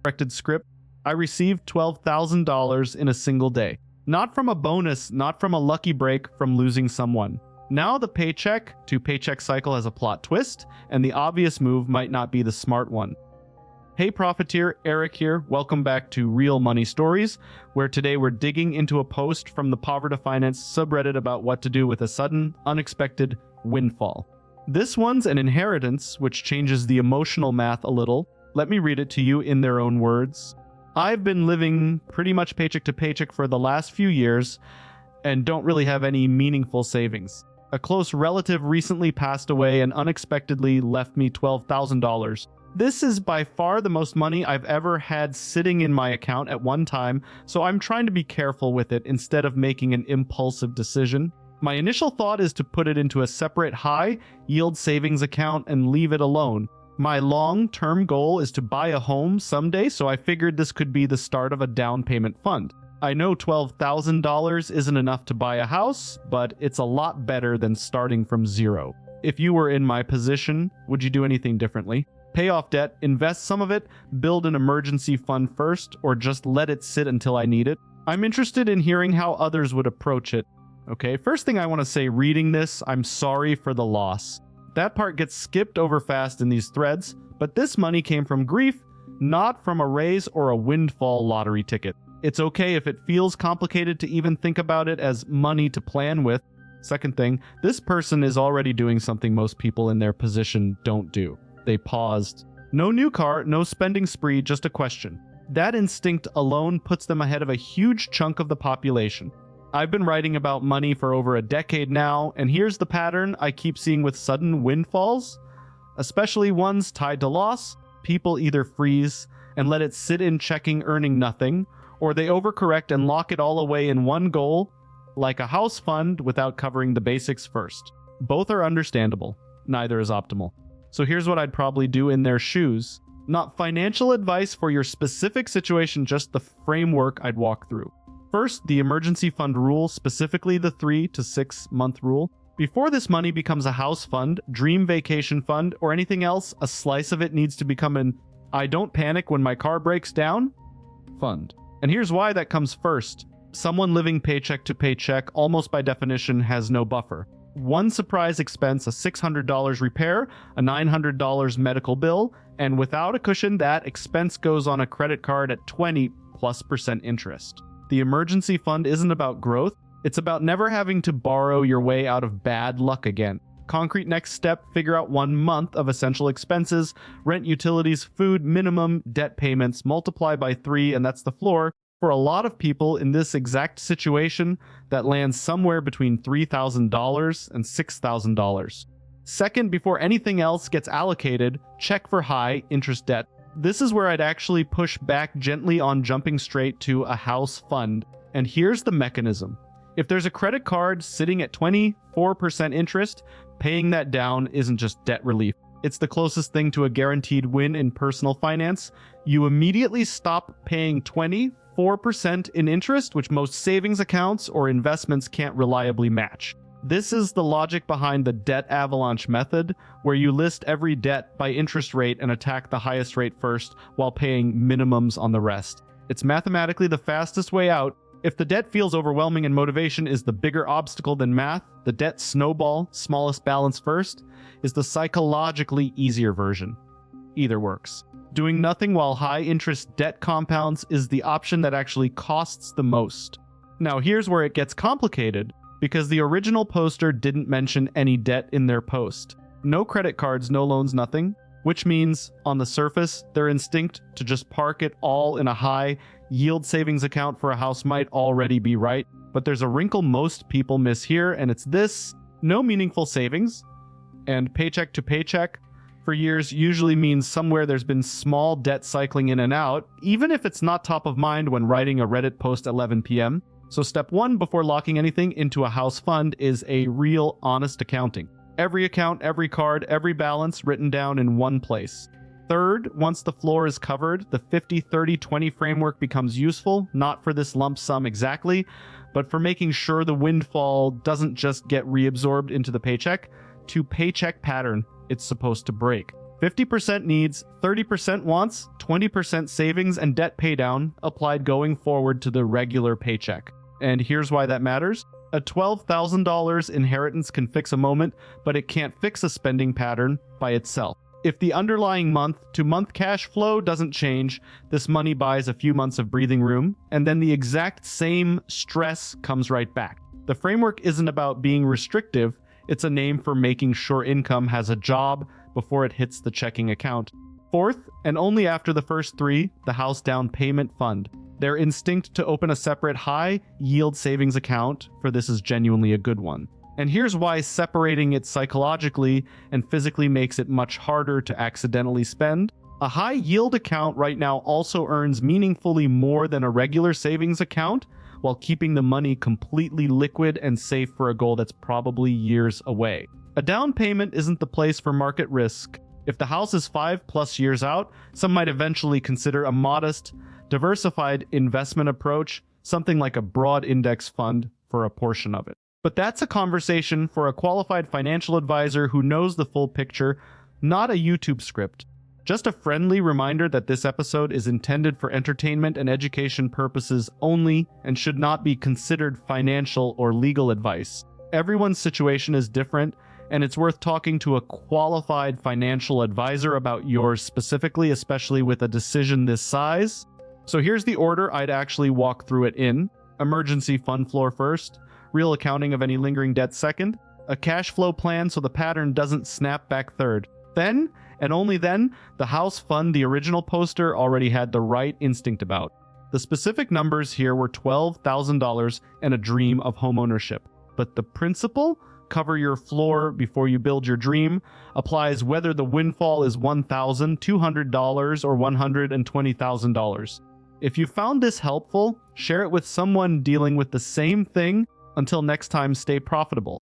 Corrected script. I received $12,000 in a single day. Not from a bonus, not from a lucky break, from losing someone. Now the paycheck to paycheck cycle has a plot twist, and the obvious move might not be the smart one. Hey Profiteer, Eric here. Welcome back to Real Money Stories, where today we're digging into a post from the povertyfinance subreddit about what to do with a sudden, unexpected windfall. This one's an inheritance, which changes the emotional math a little. Let me read it to you in their own words. I've been living pretty much paycheck to paycheck for the last few years and don't really have any meaningful savings. A close relative recently passed away and unexpectedly left me $12,000. This is by far the most money I've ever had sitting in my account at one time, so I'm trying to be careful with it instead of making an impulsive decision. My initial thought is to put it into a separate high-yield savings account and leave it alone. My long-term goal is to buy a home someday, so I figured this could be the start of a down payment fund. I know $12,000 isn't enough to buy a house, but it's a lot better than starting from zero. If you were in my position, would you do anything differently? Pay off debt, invest some of it, build an emergency fund first, or just let it sit until I need it? I'm interested in hearing how others would approach it. Okay, first thing I want to say, reading this, I'm sorry for the loss. That part gets skipped over fast in these threads, but this money came from grief, not from a raise or a windfall lottery ticket. It's okay if it feels complicated to even think about it as money to plan with. Second thing, this person is already doing something most people in their position don't do. They paused. No new car, no spending spree, just a question. That instinct alone puts them ahead of a huge chunk of the population. I've been writing about money for over a decade now, and here's the pattern I keep seeing with sudden windfalls, especially ones tied to loss. People either freeze and let it sit in checking, earning nothing, or they overcorrect and lock it all away in one goal, like a house fund, without covering the basics first. Both are understandable. Neither is optimal. So here's what I'd probably do in their shoes. Not financial advice for your specific situation, just the framework I'd walk through. First, the emergency fund rule, specifically the 3 to 6 month rule. Before this money becomes a house fund, dream vacation fund, or anything else, a slice of it needs to become an I don't panic when my car breaks down fund. And here's why that comes first. Someone living paycheck to paycheck, almost by definition, has no buffer. One surprise expense, a $600 repair, a $900 medical bill, and without a cushion, that expense goes on a credit card at 20+% interest. The emergency fund isn't about growth, it's about never having to borrow your way out of bad luck again. Concrete next step, figure out 1 month of essential expenses, rent, utilities, food, minimum, debt payments, multiply by 3, and that's the floor. For a lot of people in this exact situation, that lands somewhere between $3,000 and $6,000. Second, before anything else gets allocated, check for high interest debt. This is where I'd actually push back gently on jumping straight to a house fund. And here's the mechanism. If there's a credit card sitting at 24% interest, paying that down isn't just debt relief. It's the closest thing to a guaranteed win in personal finance. You immediately stop paying 24% in interest, which most savings accounts or investments can't reliably match. This is the logic behind the debt avalanche method, where you list every debt by interest rate and attack the highest rate first while paying minimums on the rest. It's mathematically the fastest way out. If the debt feels overwhelming and motivation is the bigger obstacle than math, the debt snowball, smallest balance first, is the psychologically easier version. Either works. Doing nothing while high-interest debt compounds is the option that actually costs the most. Now here's where it gets complicated, because the original poster didn't mention any debt in their post. No credit cards, no loans, nothing, which means, on the surface, their instinct to just park it all in a high-yield savings account for a house might already be right, but there's a wrinkle most people miss here, and it's this: no meaningful savings, and paycheck to paycheck for years usually means somewhere there's been small debt cycling in and out, even if it's not top of mind when writing a Reddit post at 11 p.m. So step 1 before locking anything into a house fund is a real honest accounting. Every account, every card, every balance written down in one place. Third, once the floor is covered, the 50-30-20 framework becomes useful, not for this lump sum exactly, but for making sure the windfall doesn't just get reabsorbed into the paycheck to paycheck pattern it's supposed to break. 50% needs, 30% wants, 20% savings and debt paydown applied going forward to the regular paycheck. And here's why that matters. A $12,000 inheritance can fix a moment, but it can't fix a spending pattern by itself. If the underlying month-to-month cash flow doesn't change, this money buys a few months of breathing room, and then the exact same stress comes right back. The framework isn't about being restrictive, it's a name for making sure income has a job before it hits the checking account. Fourth, and only after the first three, the house down payment fund. Their instinct to open a separate high-yield savings account for this is genuinely a good one. And here's why separating it psychologically and physically makes it much harder to accidentally spend. A high-yield account right now also earns meaningfully more than a regular savings account, while keeping the money completely liquid and safe for a goal that's probably years away. A down payment isn't the place for market risk. If the house is 5+ years out, some might eventually consider a modest, diversified investment approach, something like a broad index fund for a portion of it. But that's a conversation for a qualified financial advisor who knows the full picture, not a YouTube script. Just a friendly reminder that this episode is intended for entertainment and education purposes only and should not be considered financial or legal advice. Everyone's situation is different, and it's worth talking to a qualified financial advisor about yours specifically, especially with a decision this size. So here's the order I'd actually walk through it in. Emergency fund floor first, real accounting of any lingering debt second, a cash flow plan so the pattern doesn't snap back third. Then, and only then, the house fund the original poster already had the right instinct about. The specific numbers here were $12,000 and a dream of homeownership. But the principle, cover your floor before you build your dream, applies whether the windfall is $1,200 or $120,000. If you found this helpful, share it with someone dealing with the same thing. Until next time, stay profitable.